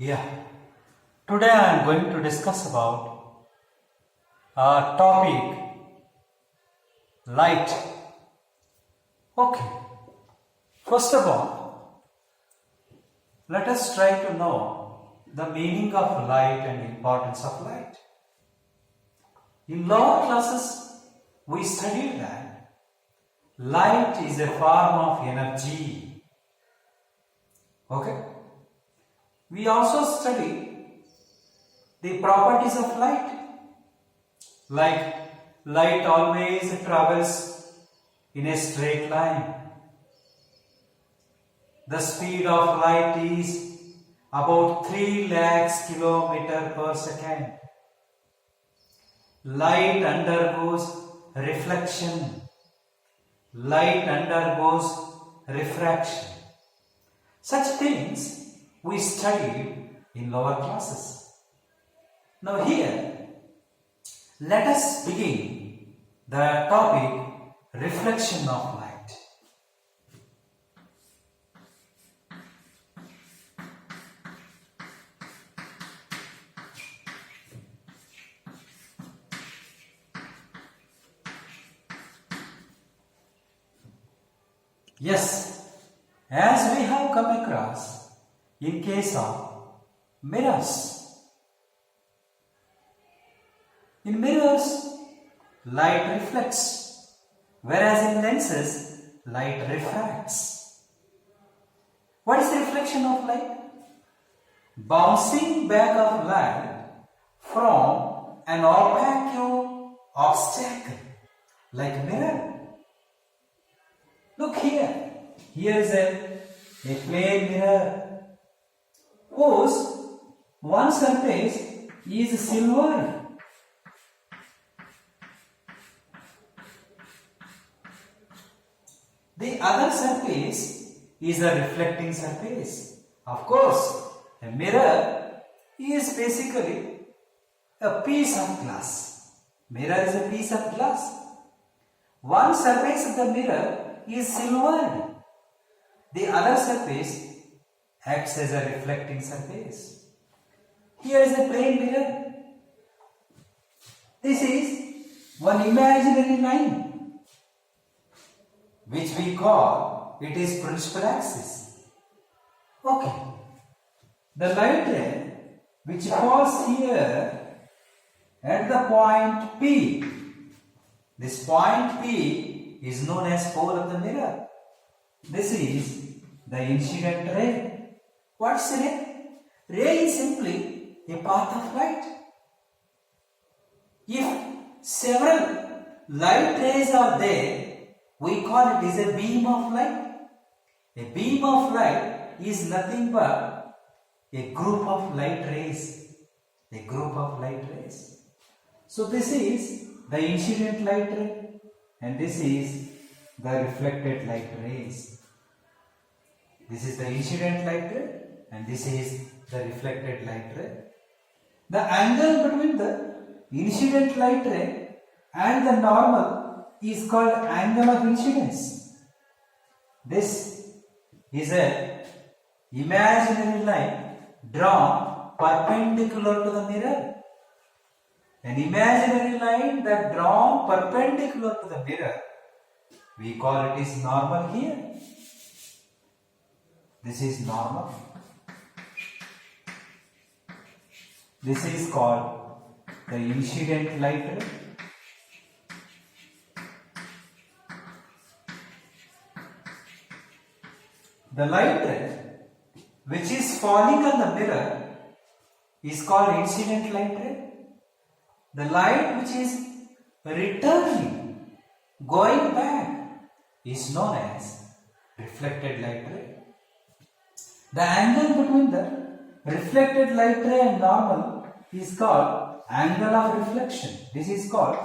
Yeah, today I am going to discuss about a topic light. Okay, first of all, let us try to know the meaning of light and importance of light. In lower classes, we studied that light is a form of energy. Okay, we also study the properties of light. Like light always travels in a straight line. The speed of light is about 3 lakhs kilometer per second. Light undergoes reflection. Light undergoes refraction. Such things we studied in lower classes. Now here, let us begin the topic reflection of light. Yes, as we have come across in case of mirrors. In mirrors, light reflects, whereas in lenses, light refracts. What is the reflection of light? Bouncing back of light from an opaque obstacle like mirror. Look here. Here is a plain mirror whose one surface is silver. The other surface is a reflecting surface. Of course, a mirror is basically a piece of glass. Mirror is a piece of glass. One surface of the mirror is silvered. The other surface acts as a reflecting surface. Here is a plain mirror. This is one imaginary line, which we call it is principal axis. Okay. The light ray which falls here at the point P. This point P is known as pole of the mirror. This is the incident ray. What's ray? Ray is simply a path of light. If several light rays are there, we call it as a beam of light. A beam of light is nothing but a group of light rays. A group of light rays. So this is the incident light ray and this is the reflected light rays. This is the incident light ray and this is the reflected light ray. The angle between the incident light ray and the normal is called angle of incidence. This is an imaginary line drawn perpendicular to the mirror. An imaginary line that drawn perpendicular to the mirror, we call it is normal here. This is normal. This is called the incident light ray. The light ray which is falling on the mirror is called incident light ray. The light which is returning, going back, is known as reflected light ray. The angle between the reflected light ray and normal is called angle of reflection. This is called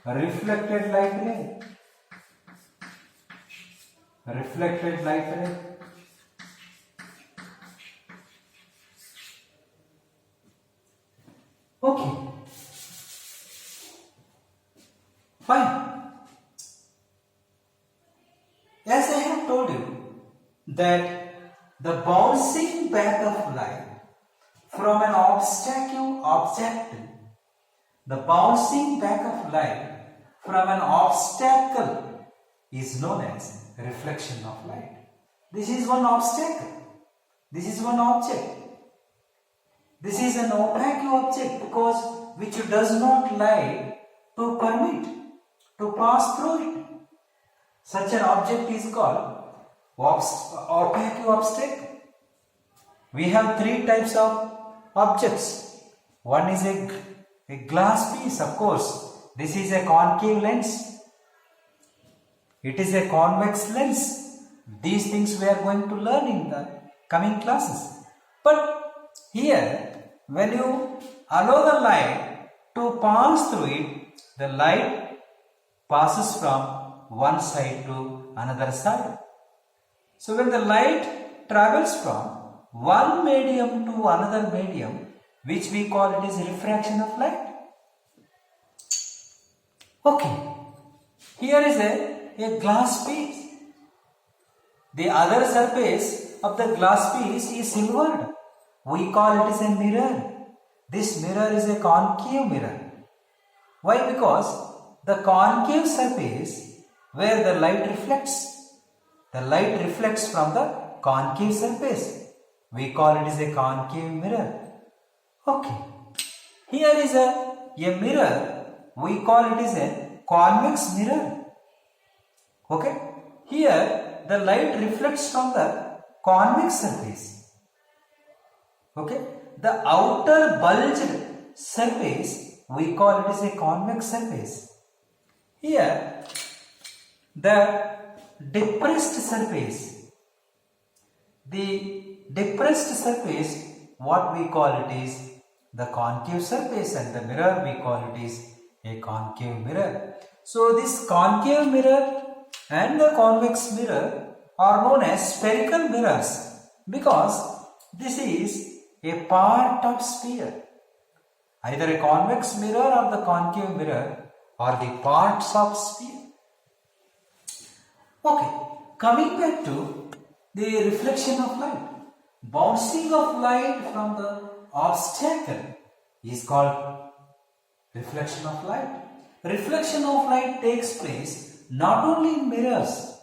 a reflected light ray. A reflected light ray. Okay. Fine. As I have told you that the bouncing back of light from an obstacle object. The bouncing back of light from an obstacle is known as reflection of light. This is one obstacle. This is one object. This is an opaque object because which does not light to permit to pass through it. Such an object is called opaque obstacle. We have three types of objects. One is a glass piece, of course. This is a concave lens. It is a convex lens. These things we are going to learn in the coming classes. But here, when you allow the light to pass through it, the light passes from one side to another side. So when the light travels from one medium to another medium, which we call it as refraction of light. Okay, here is a glass piece. The other surface of the glass piece is silvered. We call it as a mirror. This mirror is a concave mirror. Why? Because the concave surface where the light reflects from the concave surface. We call it as a concave mirror. Okay. Here is a mirror. We call it as a convex mirror. Okay. Here the light reflects from the convex surface. Okay. The outer bulged surface we call it as a convex surface. Here the depressed surface. The depressed surface, what we call it is the concave surface, and the mirror we call it is a concave mirror. So this concave mirror and the convex mirror are known as spherical mirrors because this is a part of sphere. Either a convex mirror or the concave mirror are the parts of sphere. Okay, coming back to the reflection of light. Bouncing of light from the obstacle is called reflection of light. Reflection of light takes place not only in mirrors,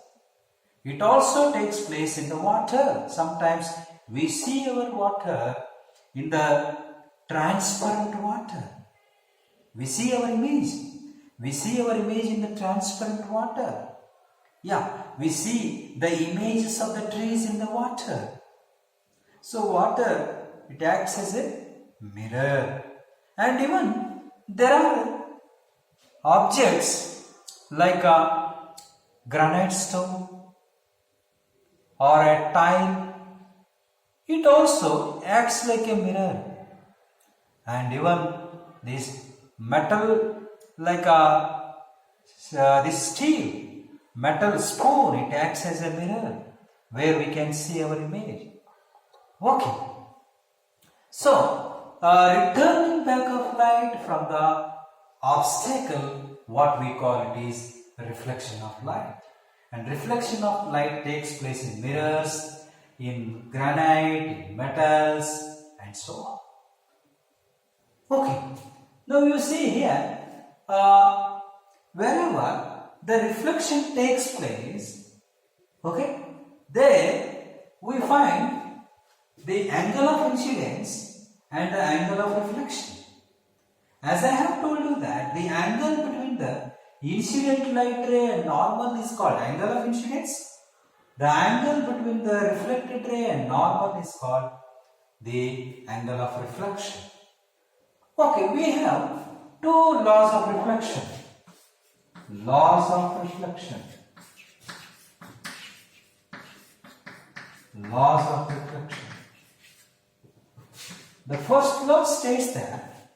it also takes place in the water. Sometimes we see our water in the transparent water. We see our image. We see our image in the transparent water. Yeah, we see the images of the trees in the water. So water, it acts as a mirror. And even there are objects like a granite stone or a tile. It also acts like a mirror. And even this metal like this steel, metal spoon, it acts as a mirror where we can see our image. Okay. So, returning back of light from the obstacle, what we call it is reflection of light. And reflection of light takes place in mirrors, in granite, in metals, and so on. Okay. Now you see here, wherever the reflection takes place, okay, there we find the angle of incidence and the angle of reflection. As I have told you that the angle between the incident light ray and normal is called angle of incidence. The angle between the reflected ray and normal is called the angle of reflection. Okay, we have two laws of reflection. Laws of reflection. Laws of reflection. The first law states that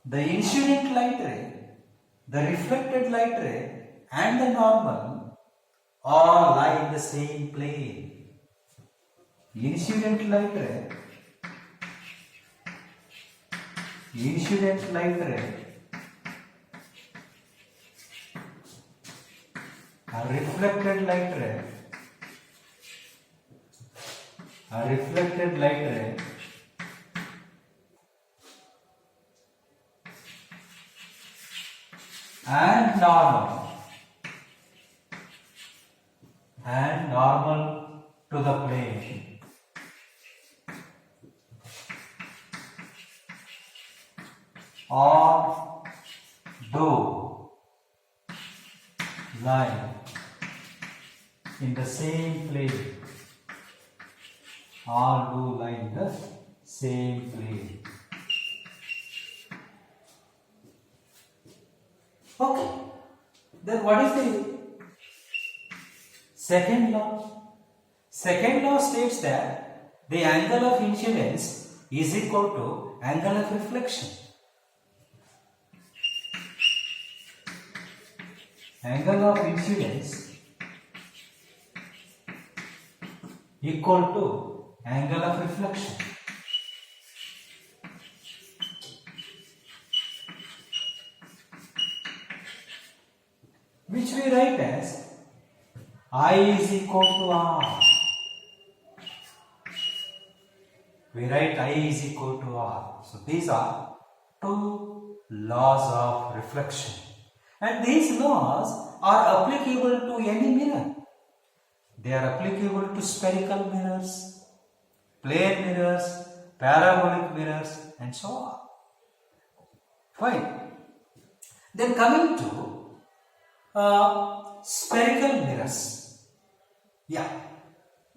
the incident light ray, the reflected light ray and the normal all lie in the same plane. Incident light ray, a reflected light ray and normal to the plane. Or do lie in the same plane. Or do lie in the same plane. Okay. Then what is the second law? Second law states that the angle of incidence is equal to angle of reflection. Angle of incidence equal to angle of reflection. Which we write as I is equal to R. We write I is equal to R. So these are two laws of reflection. And these laws are applicable to any mirror. They are applicable to spherical mirrors, plane mirrors, parabolic mirrors, and so on. Fine. Then coming to spherical mirrors. Yeah.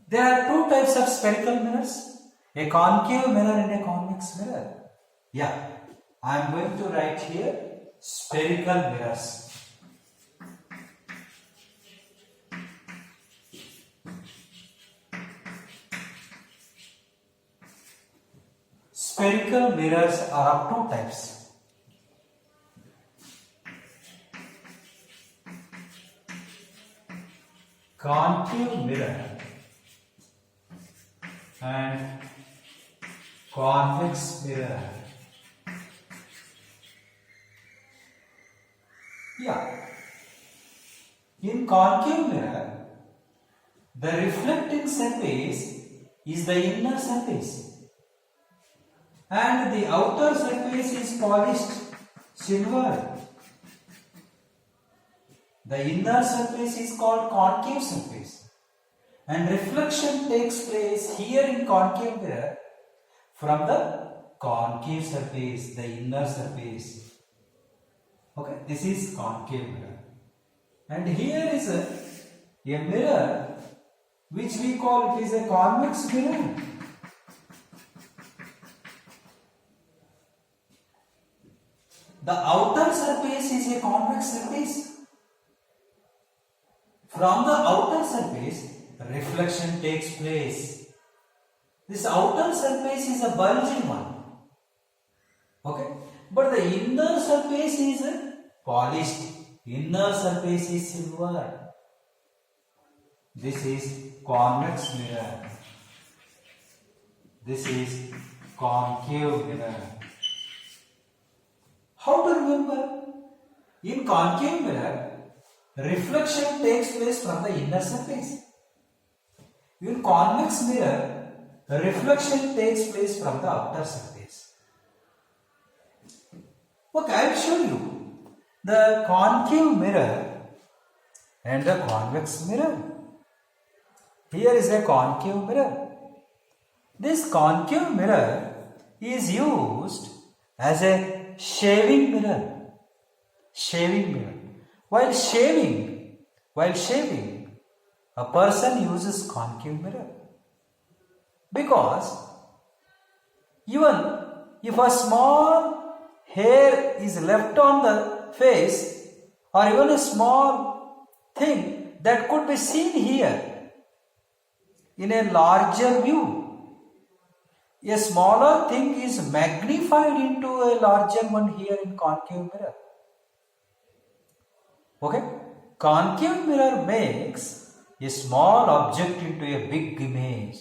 There are two types of spherical mirrors. A concave mirror and a convex mirror. Yeah. I am going to write here spherical mirrors. Spherical mirrors are of two types. Concave mirror and convex mirror. Yeah. In concave mirror, the reflecting surface is the inner surface and the outer surface is polished silver. The inner surface is called concave surface, and reflection takes place here in concave mirror from the concave surface, the inner surface. Okay, this is concave mirror. And here is a mirror which we call it is a convex mirror. The outer surface is a convex surface. From the outer surface, reflection takes place. This outer surface is a bulging one. Okay? But the inner surface is polished. Inner surface is silver. This is convex mirror. This is concave mirror. How to remember? In concave mirror, reflection takes place from the inner surface. In convex mirror, reflection takes place from the outer surface. Okay, I will show you the concave mirror and the convex mirror. Here is a concave mirror. This concave mirror is used as a shaving mirror. Shaving mirror. While shaving, a person uses concave mirror. Because even if a small hair is left on the face, or even a small thing that could be seen here in a larger view, a smaller thing is magnified into a larger one here in concave mirror. Okay? Concave mirror makes a small object into a big image.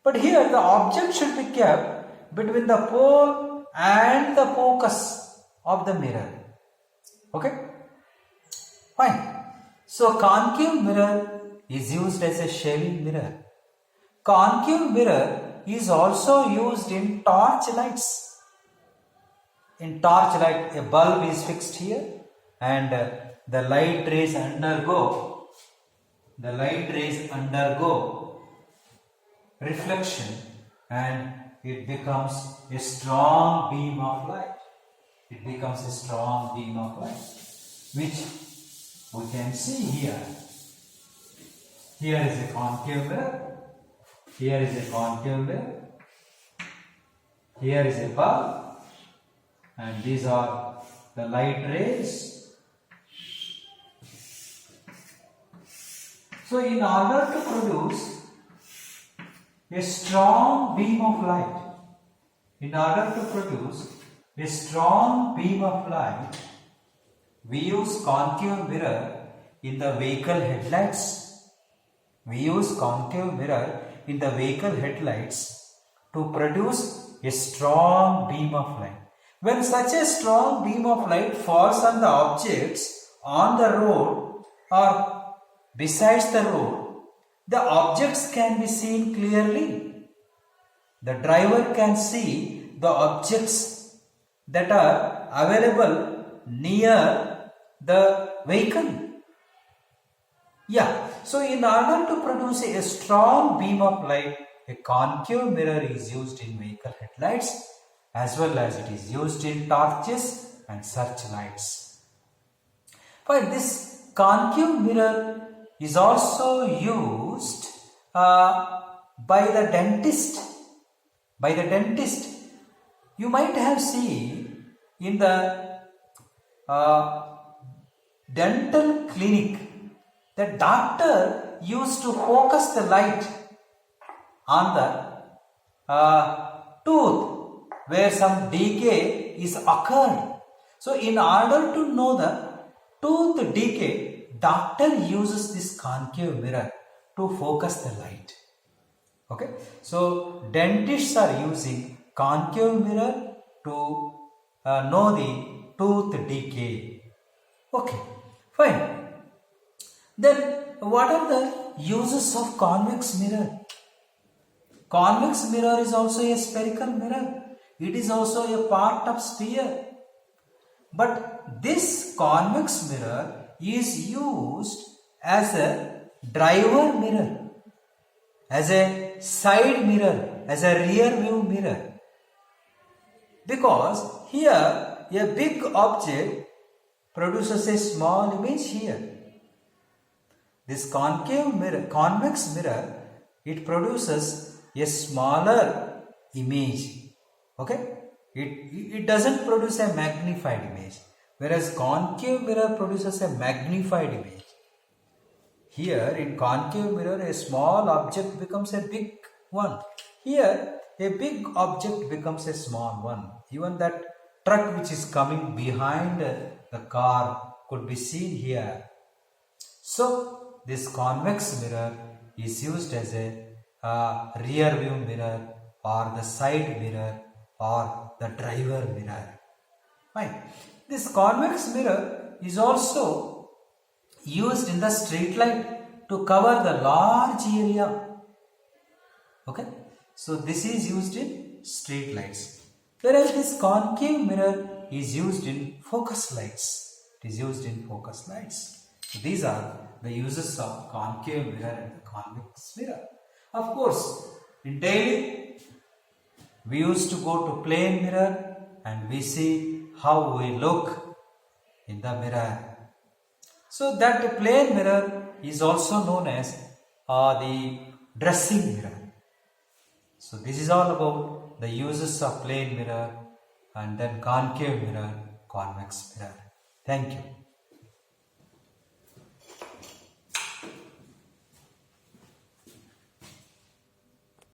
But here the object should be kept between the pole and the focus of the mirror. Okay? Fine. So concave mirror is used as a shaving mirror. Concave mirror is also used in torch lights. in torchlight a bulb is fixed here, and the light rays undergo reflection, and it becomes a strong beam of light. It becomes a strong beam of light, which we can see here. Here is a concave mirror. Here is a concave mirror. Here is a bulb, and these are the light rays. So, in order to produce a strong beam of light, we use concave mirror in the vehicle headlights. To produce a strong beam of light. When such a strong beam of light falls on the objects on the road or besides the road, the objects can be seen clearly. The driver can see the objects that are available near the vehicle. So in order to produce a strong beam of light, a concave mirror is used in vehicle headlights as well as it is used in torches and searchlights. But this concave mirror is also used by the dentist. You might have seen in the dental clinic, the doctor used to focus the light on the tooth where some decay is occurred. So in order to know the tooth decay, doctor uses this concave mirror to focus the light. Okay, so dentists are using concave mirror to know the tooth decay. Okay, fine. Then what are the uses of convex mirror? Convex mirror is also a spherical mirror. It is also a part of sphere. But this convex mirror is used as a driver mirror, as a side mirror, as a rear view mirror. Because here a big object produces a small image here. This convex mirror, it produces a smaller image. Okay? It doesn't produce a magnified image. Whereas concave mirror produces a magnified image. Here in concave mirror, a small object becomes a big one. Here, a big object becomes a small one. Even that truck which is coming behind the car could be seen here. So, this convex mirror is used as a rear view mirror or the side mirror or the driver mirror. Fine. This convex mirror is also used in the street light to cover the large area. Okay. So this is used in street lights. Whereas this concave mirror is used in focus lights. It is used in focus lights. So these are the uses of concave mirror and the convex mirror. Of course, in daily, we used to go to plane mirror and we see how we look in the mirror. So that plane mirror is also known as the dressing mirror. So this is all about the uses of plane mirror and then concave mirror, convex mirror. Thank you.